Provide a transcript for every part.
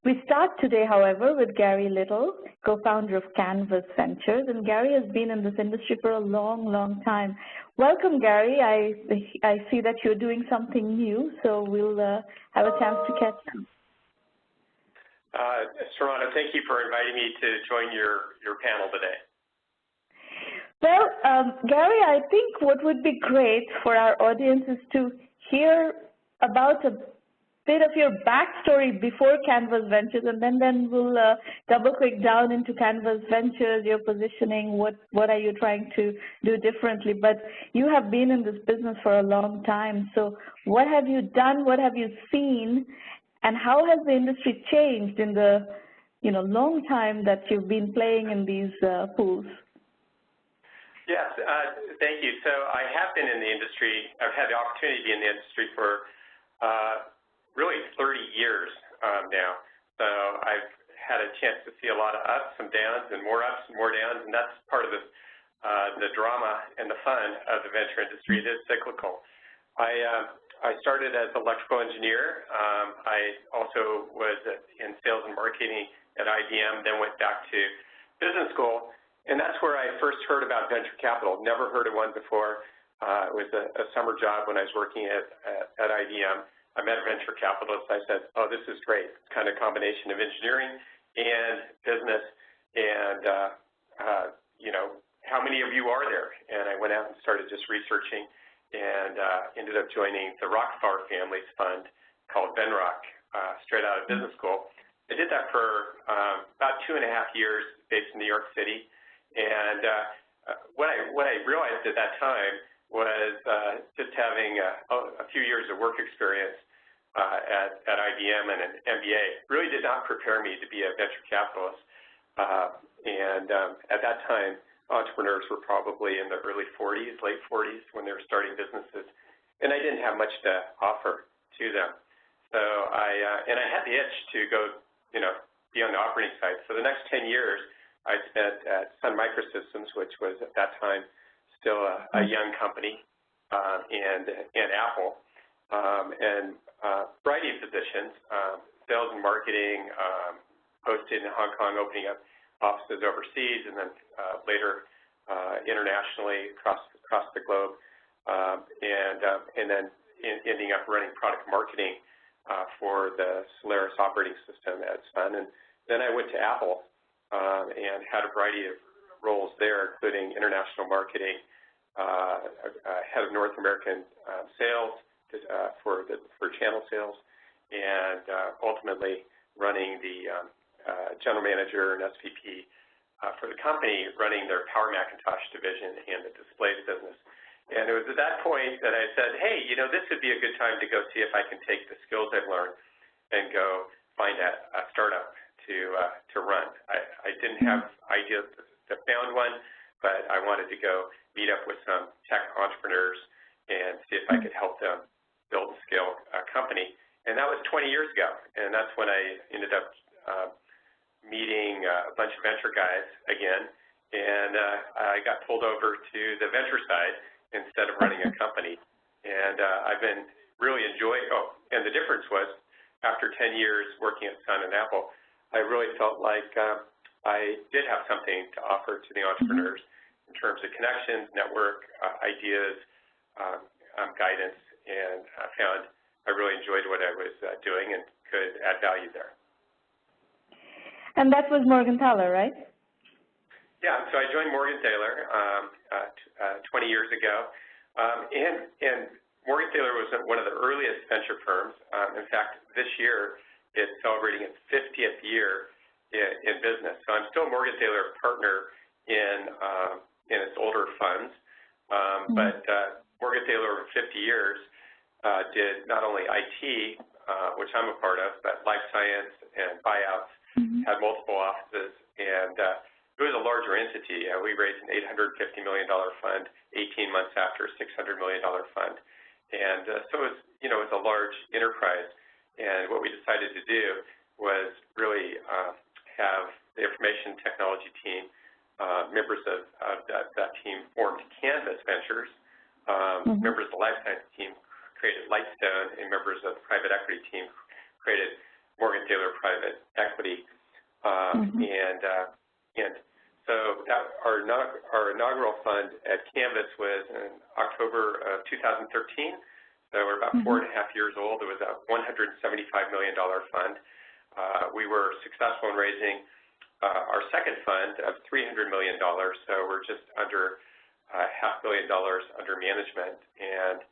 We start today, however, with Gary Little, co-founder of Canvas Ventures, and Gary has been in this industry for a long, long time. Welcome, Gary. I see that you're doing something new, so we'll have a chance to catch up. Serrano, thank you for inviting me to join your panel today. Well, Gary, I think what would be great for our audience is to hear about a bit of your backstory before Canvas Ventures, and then we'll double-click down into Canvas Ventures, your positioning, what are you trying to do differently. But you have been in this business for a long time, so what have you done, what have you seen, and how has the industry changed in the long time that you've been playing in these pools? Yes, thank you. So I have been in the industry. I've had the opportunity to be in the industry for really 30 years now. So I've had a chance to see a lot of ups and downs and more ups and more downs, and that's part of the drama and the fun of the venture industry. It is cyclical. I started as an electrical engineer. I also was in sales and marketing at IBM, then went back to business school. And that's where I first heard about venture capital. Never heard of one before. It was a summer job when I was working at IBM. I met a venture capitalist. I said, oh, this is great. It's kind of a combination of engineering and business. And, how many of you are there? And I went out and started just researching and ended up joining the Rockefeller family's fund called Venrock straight out of business school. I did that for about 2.5 years based in New York City. And what I realized at that time was just having a few years of work experience at IBM and an MBA really did not prepare me to be a venture capitalist. At that time, entrepreneurs were probably in the early 40s, late 40s when they were starting businesses, and I didn't have much to offer to them. So I had the itch to go, be on the operating side. So the next 10 years, I spent at Sun Microsystems, which was at that time still a young company, and Apple, and a variety of positions, sales and marketing, posted in Hong Kong, opening up offices overseas, and then later internationally across the globe, and then ending up running product marketing for the Solaris operating system at Sun. And then I went to Apple and had a variety of roles there, including international marketing, head of North American sales for channel sales, and ultimately running the general manager and SVP for the company, running their Power Macintosh division and the displays business. And it was at that point that I said, hey, this would be a good time to go see if I can take the skills I've learned and go find a startup to run. I didn't have ideas to found one, but I wanted to go meet up with some tech entrepreneurs and see if I could help them build and scale a company. And that was 20 years ago, and that's when I ended up meeting a bunch of venture guys again, and I got pulled over to the venture side instead of running a company. And I've been really enjoying, and the difference was after 10 years working at Sun and Apple, I really felt like I did have something to offer to the entrepreneurs in terms of connections, network, ideas, guidance, and I found I really enjoyed what I was doing and could add value there. And that was Morgenthaler, right? Yeah, so I joined Morgenthaler 20 years ago, and Morgenthaler was one of the earliest venture firms. In fact, this year it's celebrating its 50th year in business. So I'm still a Morgenthaler partner in its older funds, but Morgenthaler over 50 years did not only IT, which I'm a part of, but life science and buyouts, had multiple offices, and it was a larger entity. We raised an $850 million fund 18 months after a $600 million fund. And so it was a large enterprise. And what we decided to do was really have the information technology team, members of that team formed Canvas Ventures, members of the life science team created Lightstone, and members of the private equity team created Morgenthaler Private private equity. And so our inaugural fund at Canvas was in October of 2013. So we're about 4.5 years old. It was a $175 million fund. We were successful in raising our second fund of $300 million. So we're just under $500 million under management and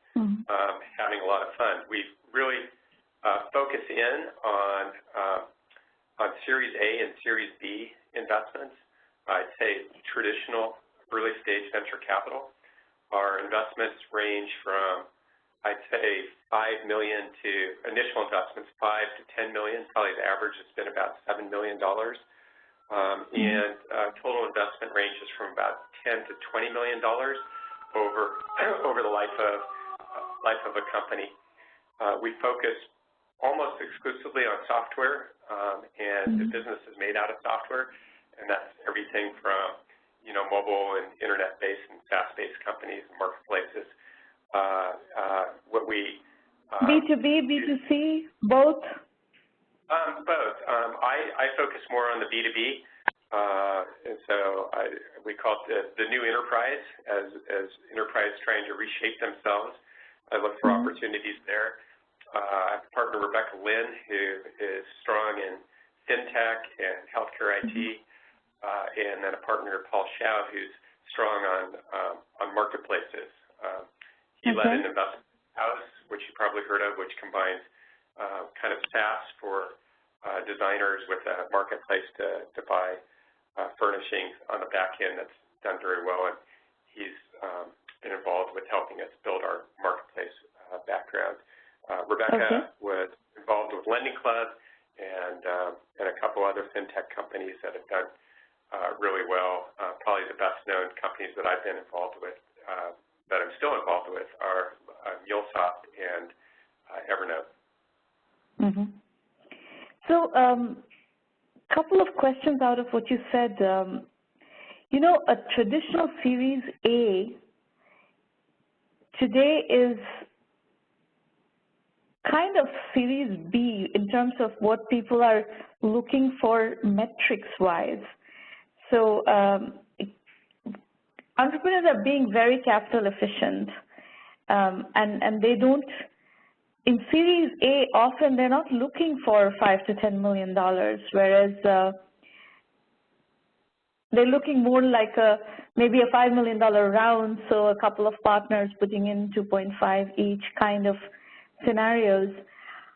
having a lot of fun. We really focus in on Series A and Series B investments. I'd say traditional early-stage venture capital. Our investments range from, I'd say, $5 million to initial investments, $5 to $10 million. Probably the average has been about $7 million. And total investment ranges from about $10 to $20 million over the life of a company. We focus almost exclusively on software, and the business is made out of software, and that's everything from mobile and internet-based and SaaS-based companies and marketplaces. B2B, B2C, both? Both. I focus more on the B2B, and so we call it the new enterprise, as enterprise trying to reshape themselves. I look for opportunities there. I have a partner, Rebecca Lynn, who is strong in fintech and healthcare IT, and then a partner, Paul Schaub, who's strong on marketplaces. He led an investment house, which you probably heard of, which combines kind of SaaS for designers with a marketplace to buy furnishings on the back end. That's done very well, and he's been involved with helping us build our marketplace background. Rebecca was involved with Lending Club and a couple other fintech companies that have done really well. Probably the best-known companies that I've been involved with, that I'm still involved with, are MuleSoft and Evernote. So, couple of questions out of what you said. A traditional Series A today is kind of Series B in terms of what people are looking for metrics-wise. So entrepreneurs are being very capital efficient, and they don't, in Series A, often they're not looking for $5 to $10 million, whereas they're looking more like maybe a $5 million round, so a couple of partners putting in 2.5 each kind of scenarios.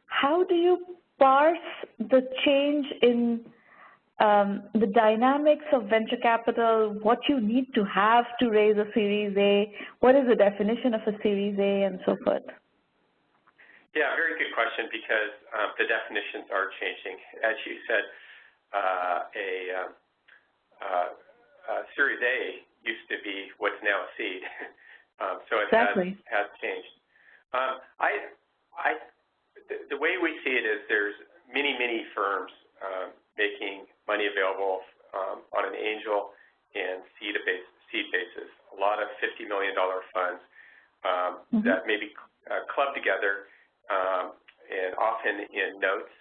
How do you parse the change in the dynamics of venture capital, what you need to have to raise a Series A, what is the definition of a Series A, and so forth? Yeah, very good question, because the definitions are changing. As you said, a Series A used to be what's now a seed, so it has changed. The way we see it is there's many firms making money available on an angel and seed basis. A lot of $50 million funds that maybe club together, and often in notes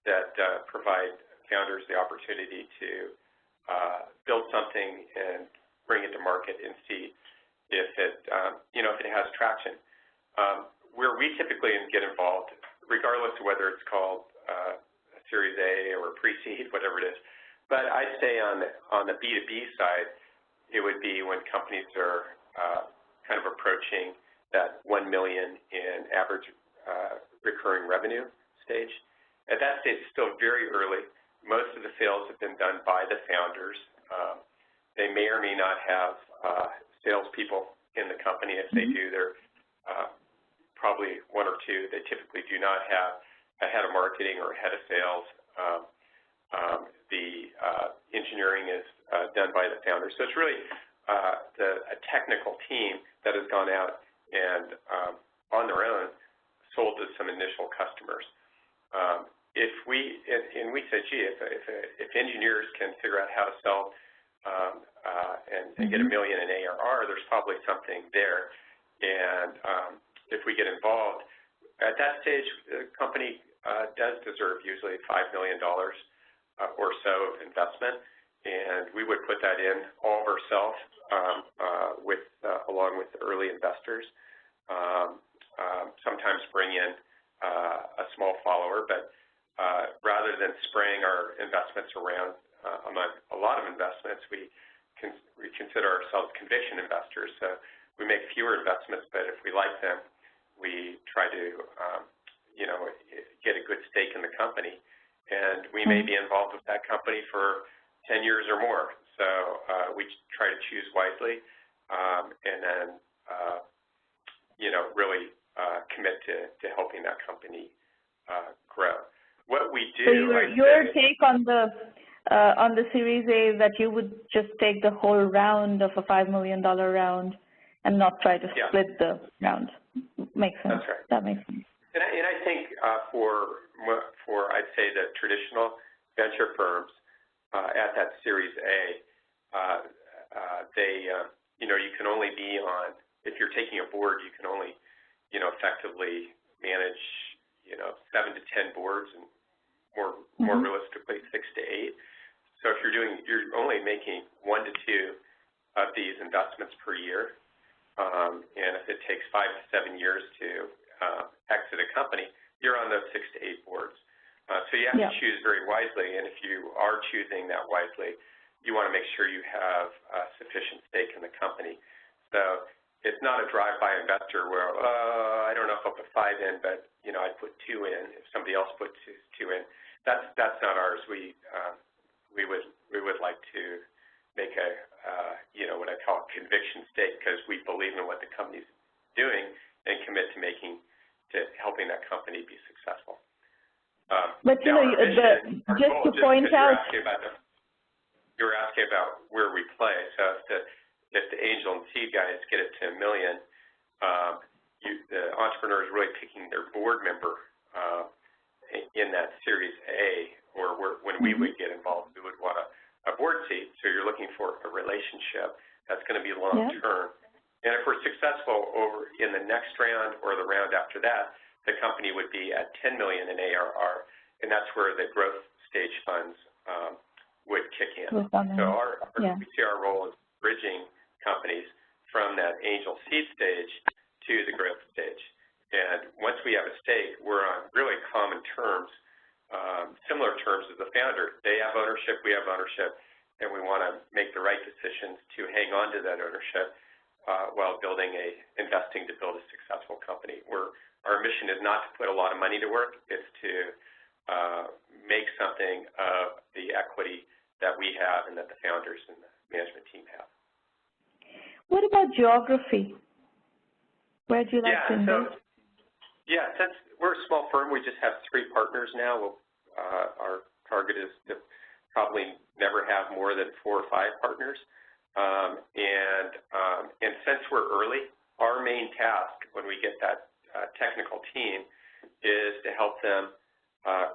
that provide founders the opportunity to build something and bring it to market and see if it has traction. Where we typically get involved, regardless of whether it's called a Series A or pre-seed, whatever it is, but I'd say on the B2B side, it would be when companies are kind of approaching that 1 million in average recurring revenue stage. At that stage, it's still very early. Most of the sales have been done by the founders. They may or may not have salespeople in the company. If they do, they're probably one or two. They typically do not have a head of marketing or a head of sales. The engineering is done by the founders. So it's really a technical team that has gone out and on their own sold to some initial customers. We said, gee, if engineers can figure out how to sell and get $1 million in ARR, there's probably something there. And if we get involved, at that stage, the company does deserve usually $5 million or so of investment, and we would put that in all of ourselves along with the early investors. Sometimes bring in a small follower, but rather than spraying our investments around among a lot of investments, we consider ourselves conviction investors. So we make fewer investments, but if we like them, we try to get a good stake in the company, and we may be involved with that company for 10 years or more. So we try to choose wisely, and then really commit to helping that company grow. What we do. So your take on the Series A is that you would just take the whole round of a $5 million round and not try to split the round. Makes sense. That's right. That makes sense. And I think for I'd say the traditional venture firms at that Series A, you can only be on, if you're taking a board, you can only effectively manage 7 to 10 boards, and more realistically 6 to 8. So if you're only making 1 to 2 of these investments per year, and if it takes 5 to 7 years to exit a company, you're on those 6 to 8 boards. So you have to choose very wisely, and if you are choosing that wisely, you want to make sure you have a sufficient stake in the company. So it's not a drive-by investor where, I don't know if I'll put 5 in, but I'd put 2 in if somebody else puts 2 in. That's not ours. We would like to make a what I call a conviction stake, because we believe in what the company's doing and commit to helping that company be successful. But just to point out, you were asking about where we play. So if the angel and seed guys get it to $1 million, the entrepreneur is really picking their board member in that Series A, or when we would get involved, we would want a board seat. So you're looking for a relationship that's going to be long term. And if we're successful over in the next round or the round after that, the company would be at $10 million in ARR, and that's where the growth stage funds would kick in. So we see our role as bridging companies from that angel seed stage to the growth stage. And once we have a stake, we're on really common terms, similar terms as the founder. They have ownership, we have ownership, and we want to make the right decisions to hang on to that ownership while investing to build a successful company. Our mission is not to put a lot of money to work, it's to make something of the equity that we have and that the founders and the management team have. What about geography? Where do you like to invest? Since we're a small firm, we just have 3 partners now. Our target is to probably never have more than 4 or 5 partners. And since we're early, our main task when we get that technical team is to help them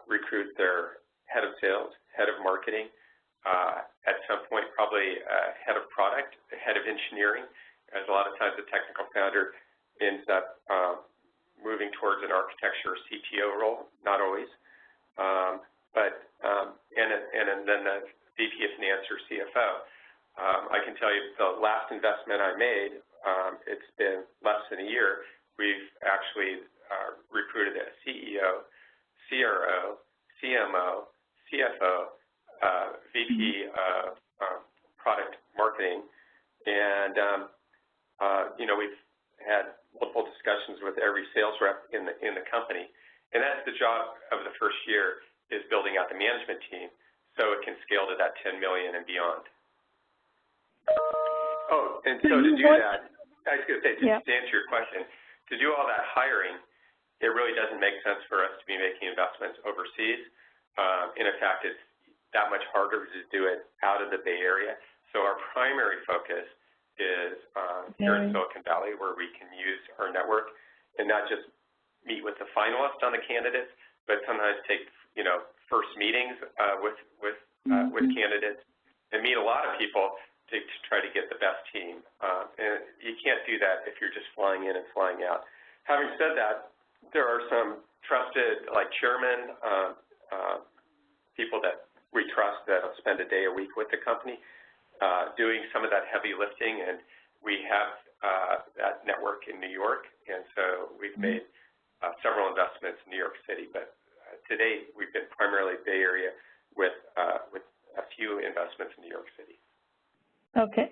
recruit their head of sales, head of marketing, at some point probably head of product, head of engineering, as a lot of times the technical founder ends up moving towards an architecture or CTO role, not always, and then the VP of Finance or CFO. I can tell you the last investment I made, it's been less than a year, we've actually recruited a CEO, CRO, CMO, CFO, VP of product marketing, and we've had multiple discussions with every sales rep in the company, and that's the job of the first year, is building out the management team so it can scale to that 10 million and beyond. Oh, and so to do that, I was going to say, to answer your question, to do all that hiring, it really doesn't make sense for us to be making investments overseas. And in fact, it's that much harder to do it out of the Bay Area. So our primary focus is here in Silicon Valley, where we can use our network and not just meet with the finalists on the candidates, but sometimes take first meetings with candidates and meet a lot of people to try to get the best team. And you can't do that if you're just flying in and flying out. Having said that, there are some trusted, like chairmen, people that we trust that will spend a day a week with the company doing some of that heavy lifting, and we have that network in New York, and so we've made several investments in New York City, but to date, we've been primarily Bay Area with a few investments in New York City. Okay.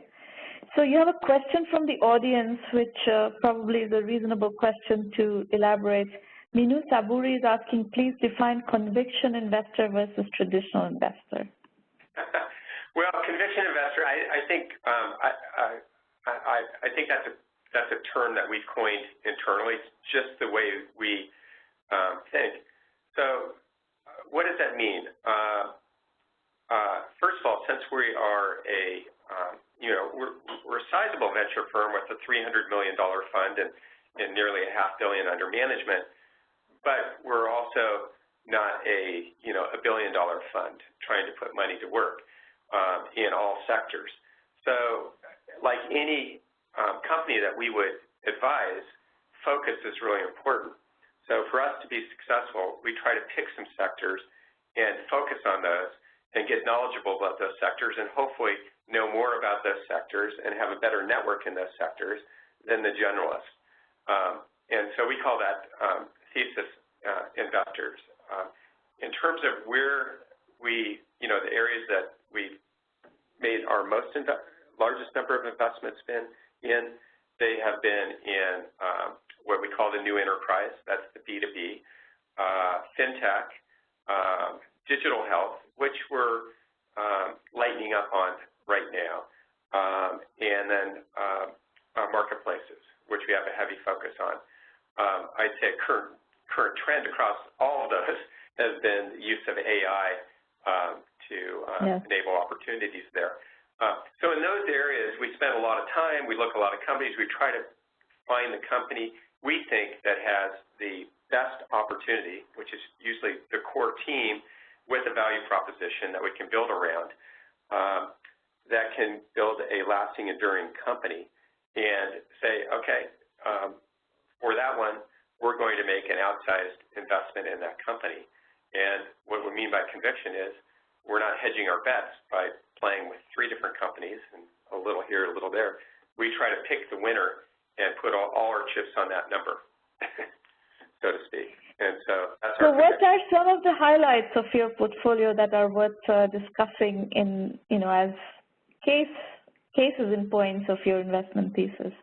So you have a question from the audience, which probably is a reasonable question to elaborate. Minu Saburi is asking, please define conviction investor versus traditional investor. Well, conviction investor, I think I think that's a term that we've coined internally. It's just the way we think. So, what does that mean? First of all, since we are we're a sizable venture firm with a $300 million fund and nearly $500 million under management, but we're also not a $1 billion fund trying to put money to work in all sectors. So, like any company that we would advise, focus is really important. So for us to be successful, we try to pick some sectors and focus on those and get knowledgeable about those sectors and hopefully know more about those sectors and have a better network in those sectors than the generalists. And so we call that thesis investors. In terms of where we, the areas that we've made our largest number of investments in, they have been in what we call the new enterprise, that's the B2B, fintech, digital health, which we're lightening up on right now, and then marketplaces, which we have a heavy focus on. I'd say current trend across all of those has been the use of AI to enable opportunities there. So in those areas, we spend a lot of time, we look at a lot of companies, we try to find the company we think that has the best opportunity, which is usually the core team with a value proposition that we can build around, that can build a lasting, enduring company, and say, okay, for that one, we're going to make an outsized investment in that company. And what we mean by conviction is we're not hedging our bets by playing with 3 different companies and a little here, a little there. We try to pick the winner and put all our chips on that number, so to speak. And so that's our what are some of the highlights of your portfolio that are worth discussing in, as cases and points of your investment thesis?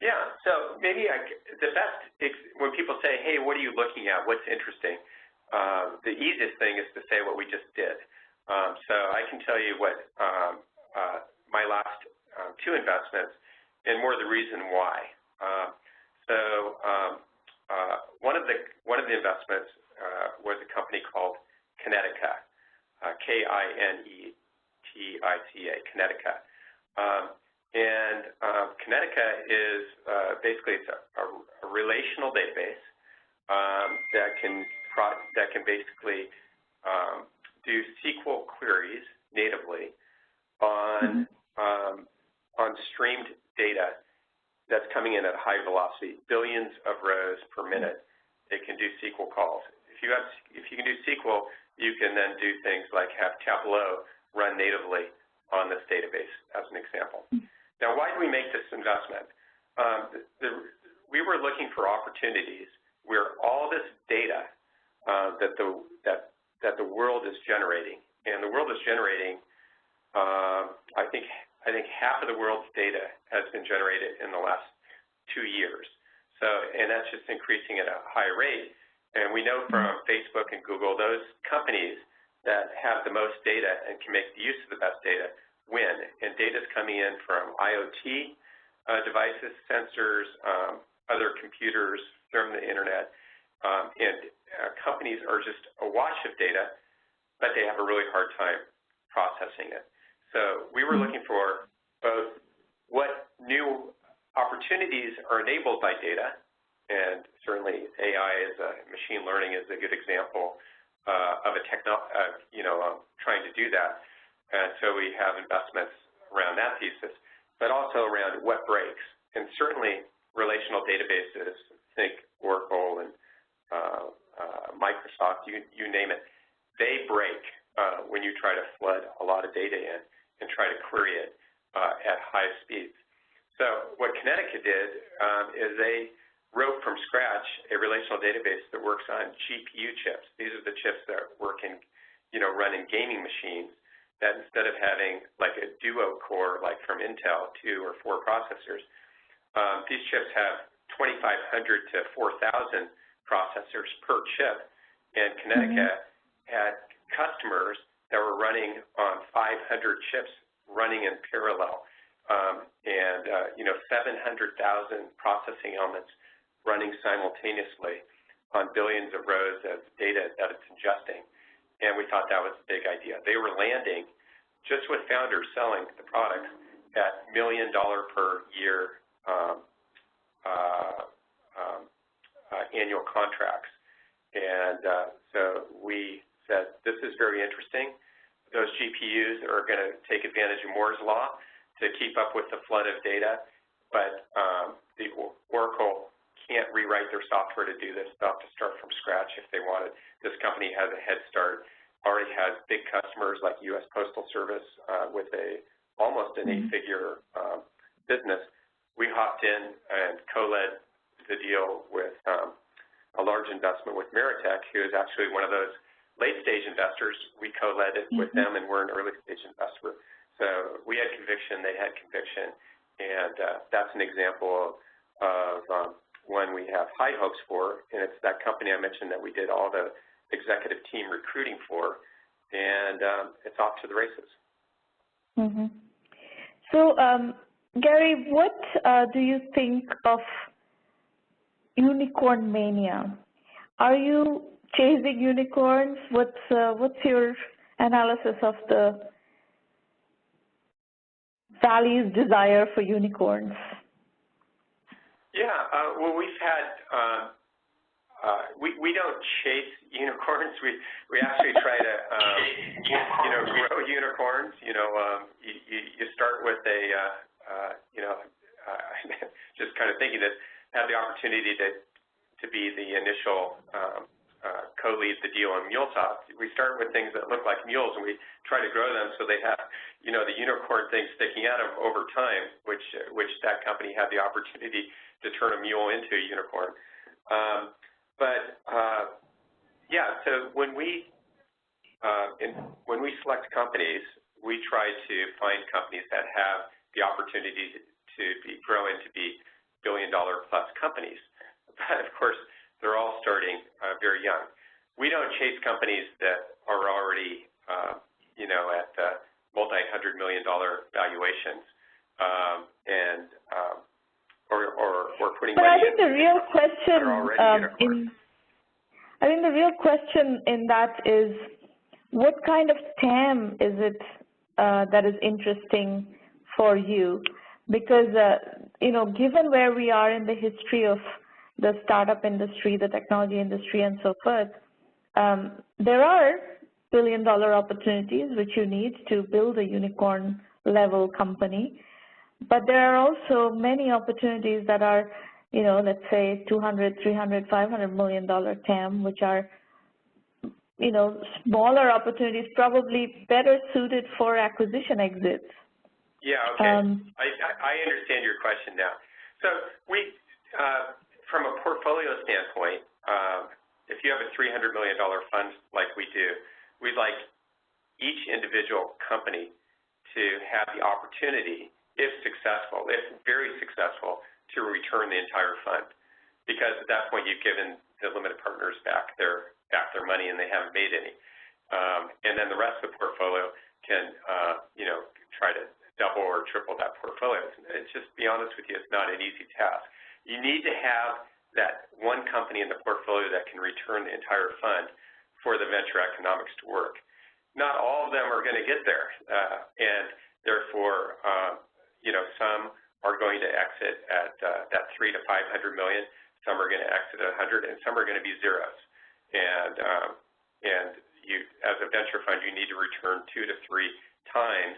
Yeah, so maybe the best, when people say, hey, what are you looking at, what's interesting, the easiest thing is to say what we just did. So I can tell you what my last 2 investments and more the reason why. One of the investments was a company called Kinetica, K-I-N-E-T-I-C-A, Kinetica. And Kinetica is basically it's a relational database that can basically do SQL queries natively on streamed data that's coming in at high velocity, billions of rows per minute. It can do SQL calls. If you can do SQL, you can then do things like have Tableau run natively on this database, as an example. Now, why did we make this investment? We were looking for opportunities where all this data that the world is generating, and the world is generating, I think half of the world's data has been generated in the last 2 years. So, and that's just increasing at a high rate. And we know from Facebook and Google, those companies that have the most data and can make the use of the best data win. And data is coming in from IoT devices, sensors, other computers, from the internet. And companies are just awash of data, but they have a really hard time processing it. So we were looking for both what new opportunities are enabled by data, and certainly AI machine learning is a good example of trying to do that. And so we have investments around that thesis, but also around what breaks. And certainly relational databases, think Oracle and Microsoft, you name it, they break when you try to flood a lot of data in and try to query it at high speeds. So what Kinetica did is they wrote from scratch a relational database that works on GPU chips. These are the chips that work in, run in gaming machines, that instead of having like a duo core like from Intel, 2 or 4 processors, these chips have 2,500 to 4,000 processors per chip, and Kinetica had customers that were running on 500 chips running in parallel, and 700,000 processing elements running simultaneously on billions of rows of data that it's ingesting. And we thought that was a big idea. They were landing, just with founders selling the products, at $1 million per year annual contracts. And so we said, this is very interesting. Those GPUs are going to take advantage of Moore's Law to keep up with the flood of data, but the Oracle can't rewrite their software to do this. They'll have to start from scratch if they wanted. This company has a head start, already has big customers like U.S. Postal Service with almost an 8-figure business. We hopped in and co-led the deal with a large investment with Meritech, who is actually one of those late-stage investors. We co-led it with them, and we're an early-stage investor. So we had conviction, they had conviction, and that's an example of one we have high hopes for, and it's that company I mentioned that we did all the executive team recruiting for, and it's off to the races. So, Gary, what do you think of unicorn mania? Are you chasing unicorns? What's your analysis of the Valley's desire for unicorns? Yeah, well, we've had, we don't chase unicorns. We actually try to, grow unicorns. You start with a, just kind of thinking that have the opportunity to be the initial co-lead the deal on MuleSoft. We start with things that look like mules, and we try to grow them so they have, the unicorn thing sticking out of them over time, which that company had the opportunity to turn a mule into a unicorn. So when we select companies, we try to find companies that have the opportunity to grow into be billion-dollar-plus companies. But of course, they're all starting very young. We don't chase companies that are already, at multi-hundred-million-dollar valuations, or putting money. But I think the real question in that is, what kind of TAM is it that is interesting for you? Because given where we are in the history of the startup industry, the technology industry, and so forth, there are billion-dollar opportunities which you need to build a unicorn-level company. But there are also many opportunities that are, let's say $200, $300, $500 million TAM, which are, smaller opportunities, probably better suited for acquisition exits. Yeah, okay. I understand your question now. So we, from a portfolio standpoint, if you have a $300 million fund like we do, we'd like each individual company to have the opportunity, if successful, if very successful, to return the entire fund. Because at that point, you've given the limited partners back their money, and they haven't made any. And then the rest of the portfolio can, try to double or triple that portfolio. It's just, to be honest with you, it's not an easy task. You need to have that one company in the portfolio that can return the entire fund for the venture economics to work. Not all of them are going to get there, and therefore, some are going to exit at that $300 to $500 million. Some are going to exit at 100, and some are going to be zeros. And you, as a venture fund, you need to return 2 to 3 times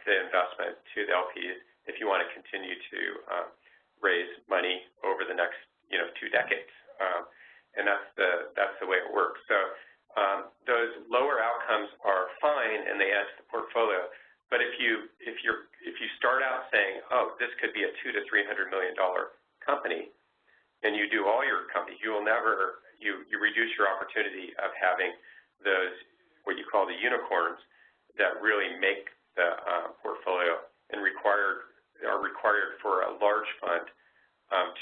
the investment to the LPs if you want to continue to raise money over the next, 2 decades, and that's the way it works. So those lower outcomes are fine, and they add to the portfolio. But if you start out saying, oh, this could be a $200 to $300 million company, and you do all your companies, you will never you reduce your opportunity of having those what you call the unicorns that really make the portfolio and are required for a large fund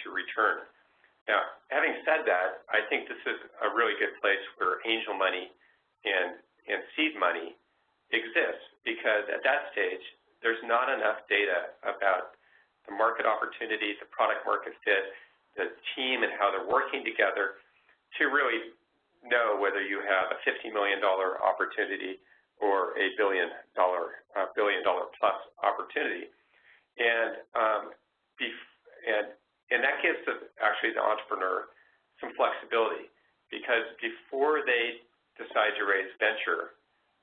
to return. Now, having said that, I think this is a really good place where angel money and seed money exists, because at that stage, there's not enough data about the market opportunity, the product market fit, the team and how they're working together to really know whether you have a $50 million opportunity or a billion dollar plus opportunity. And that gives actually the entrepreneur some flexibility, because before they decide to raise venture,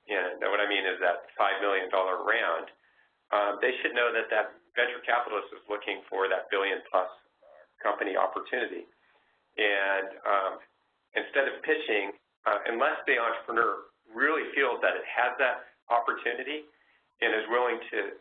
and what I mean is that $5 million round, they should know that that venture capitalist is looking for that billion-plus company opportunity. And instead of pitching, unless the entrepreneur really feels that it has that opportunity and is willing to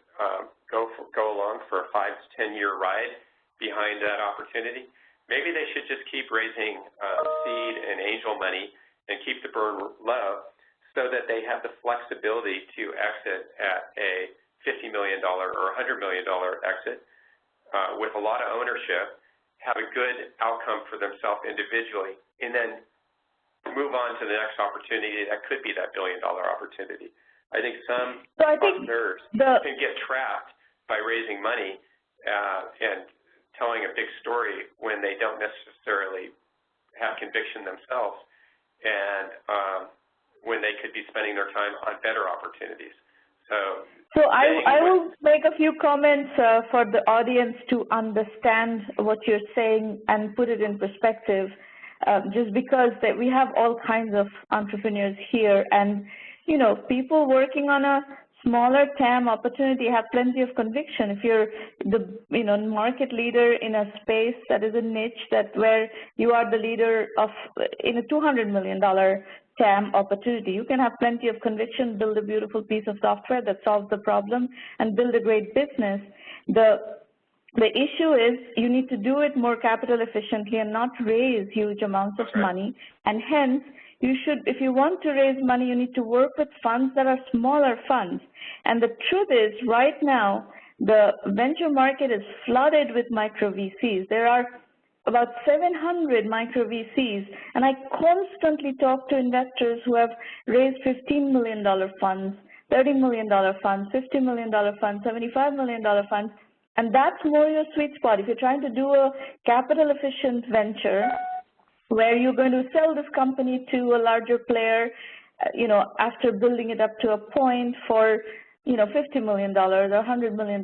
go along for a 5 to 10 year ride behind that opportunity, maybe they should just keep raising seed and angel money and keep the burn low, so that they have the flexibility to exit at a $50 million or $100 million exit with a lot of ownership, have a good outcome for themselves individually, and then move on to the next opportunity that could be that billion-dollar opportunity. I think some entrepreneurs can get trapped by raising money and telling a big story when they don't necessarily have conviction themselves, and when they could be spending their time on better opportunities. So I will make a few comments for the audience to understand what you're saying and put it in perspective, just because we have all kinds of entrepreneurs here, and people working on a smaller TAM opportunity have plenty of conviction. If you're the market leader in a space that is a niche where you are the leader in a $200 million TAM opportunity, you can have plenty of conviction, build a beautiful piece of software that solves the problem, and build a great business. The issue is you need to do it more capital efficiently and not raise huge amounts of money, and hence if you want to raise money, you need to work with funds that are smaller funds. And the truth is, right now, the venture market is flooded with micro VCs. There are about 700 micro VCs, and I constantly talk to investors who have raised $15 million funds, $30 million funds, $50 million funds, $75 million funds, and that's more your sweet spot. If you're trying to do a capital efficient venture where you're going to sell this company to a larger player, after building it up to a point for, $50 million or $100 million,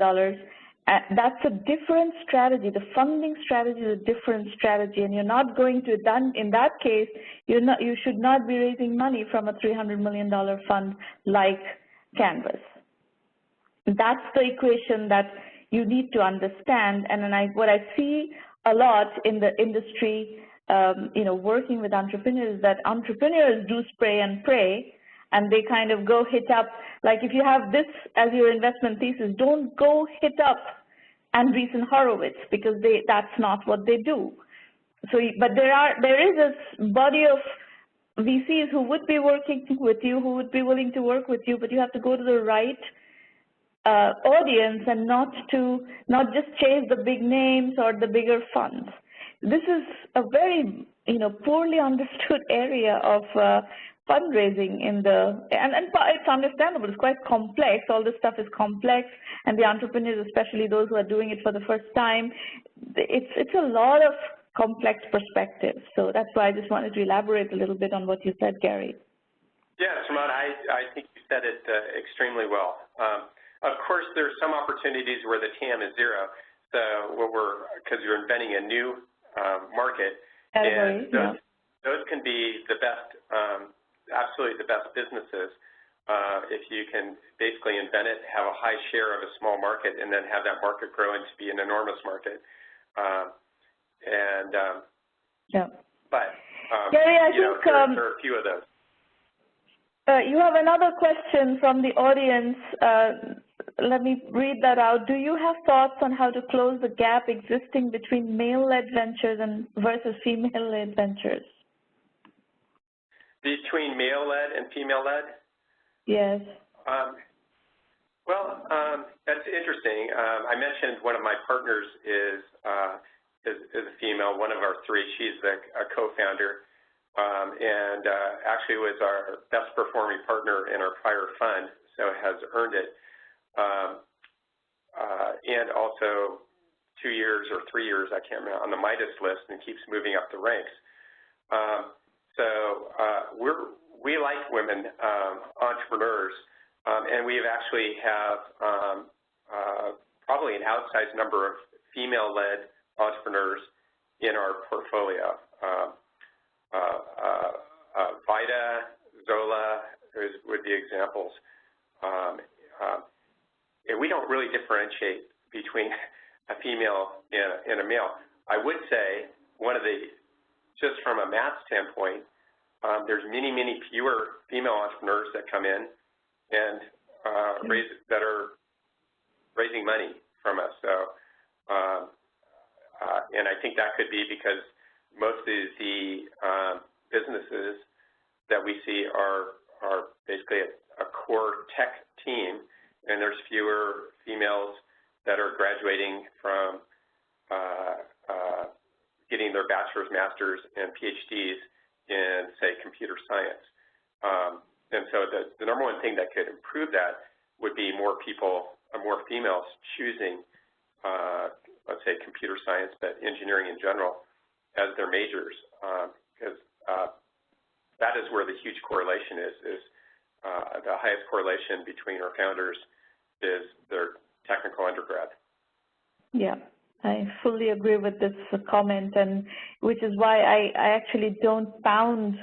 that's a different strategy. The funding strategy is a different strategy, and you're not going to, in that case, you should not be raising money from a $300 million fund like Canvas. That's the equation that you need to understand. And then what I see a lot in the industry, working with entrepreneurs, is that entrepreneurs do spray and pray, and they kind of go hit up. Like if you have this as your investment thesis, don't go hit up Andreessen Horowitz, because that's not what they do. So, but there is this body of VCs who would be working with you, who would be willing to work with you, but you have to go to the right audience and not just chase the big names or the bigger funds. This is a very poorly understood area of fundraising and it's understandable. It's quite complex. All this stuff is complex, and the entrepreneurs, especially those who are doing it for the first time, it's a lot of complex perspectives. So that's why I just wanted to elaborate a little bit on what you said, Gary. Yes, Ramon, I think you said it extremely well. Of course, there are some opportunities where the TAM is zero, so because you're inventing a new market, category, and those can be the best, absolutely the best businesses if you can basically invent it, have a high share of a small market, and then have that market grow into be an enormous market. And yeah. But Gary, I you know, think there are a few of those. You have another question from the audience. Let me read that out. Do you have thoughts on how to close the gap existing between male-led ventures and versus female-led ventures? Between male-led and female-led? Yes. Well, that's interesting. I mentioned one of my partners is a female, one of our three. She's a co-founder, and actually was our best performing partner in our prior fund, so has earned it. And also 2 years or 3 years, I can't remember, on the Midas list and keeps moving up the ranks. We like women entrepreneurs, and we actually have probably an outsized number of female-led entrepreneurs in our portfolio. Vida, Zola would be examples. And we don't really differentiate between a female and a male. I would say just from a math standpoint, there's many fewer female entrepreneurs that come in and that are raising money from us. So, and I think that could be because most of the businesses that we see are basically a core tech team, and there's fewer females that are graduating from getting their bachelor's, master's, and PhDs in, say, computer science. And so the number one thing that could improve that would be more females choosing, let's say, computer science, but engineering in general as their majors, because that is where the huge correlation is the highest correlation between our founders is their technical undergrad. Yeah, I fully agree with this comment, and which is why I actually don't found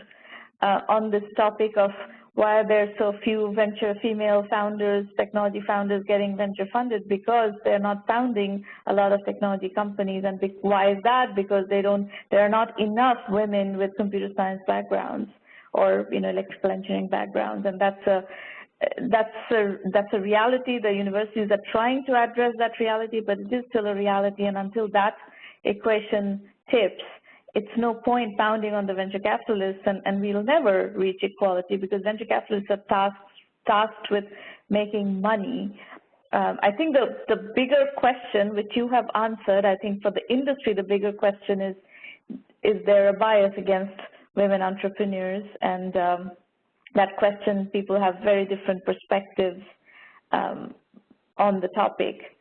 on this topic of why there are so few female founders, technology founders getting venture funded, because they're not founding a lot of technology companies. And why is that? Because there are not enough women with computer science backgrounds or electrical engineering backgrounds, and that's a reality. The universities are trying to address that reality, but it is still a reality, and until that equation tips, it's no point pounding on the venture capitalists, and we'll never reach equality because venture capitalists are tasked with making money. I think the bigger question, which you have answered, I think for the industry, the bigger question is there a bias against women entrepreneurs? And that question, people have very different perspectives on the topic,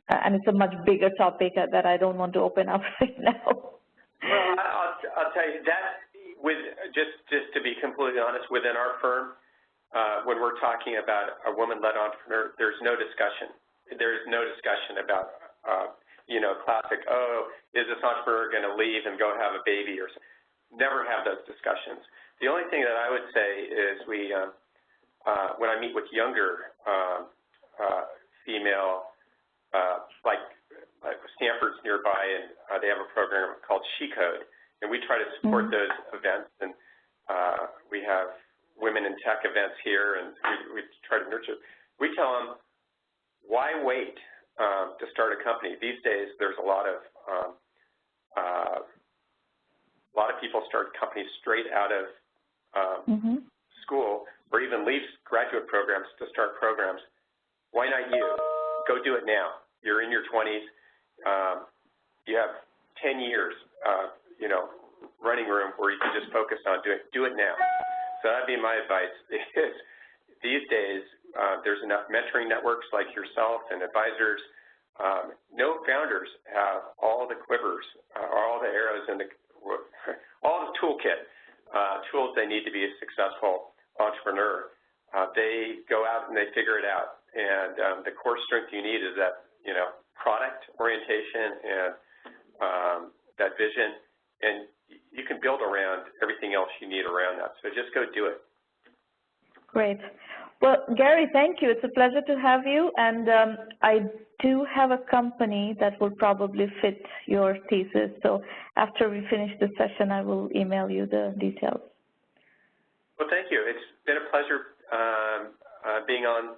and it's a much bigger topic that I don't want to open up right now. Well, I'll tell you that, just to be completely honest, within our firm, when we're talking about a woman-led entrepreneur, there's no discussion. There's no discussion about, classic, is this entrepreneur going to leave and go have a baby or something? Never have those discussions. The only thing that I would say is when I meet with younger female, like Stanford's nearby, and they have a program called She Code, and we try to support those events, and we have women in tech events here, and we try to nurture. We tell them, why wait to start a company? These days, there's a lot of people start companies straight out of school, or even leave graduate programs to start programs. Why not you? Go do it now. You're in your 20s. You have 10 years, running room where you can just focus on do it now. So that'd be my advice. These days, there's enough mentoring networks like yourself and advisors. No founders have all the quivers, all the arrows, and all the toolkit tools they need to be a successful entrepreneur. They go out and they figure it out. And the core strength you need is that, product orientation and that vision, and you can build around everything else you need around that. So just go do it. Great. Well, Gary, thank you. It's a pleasure to have you, and I do have a company that will probably fit your thesis. So after we finish this session, I will email you the details. Well, thank you. It's been a pleasure being on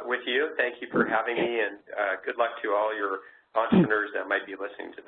with you. Thank you for having me, and good luck to all your entrepreneurs that might be listening to this.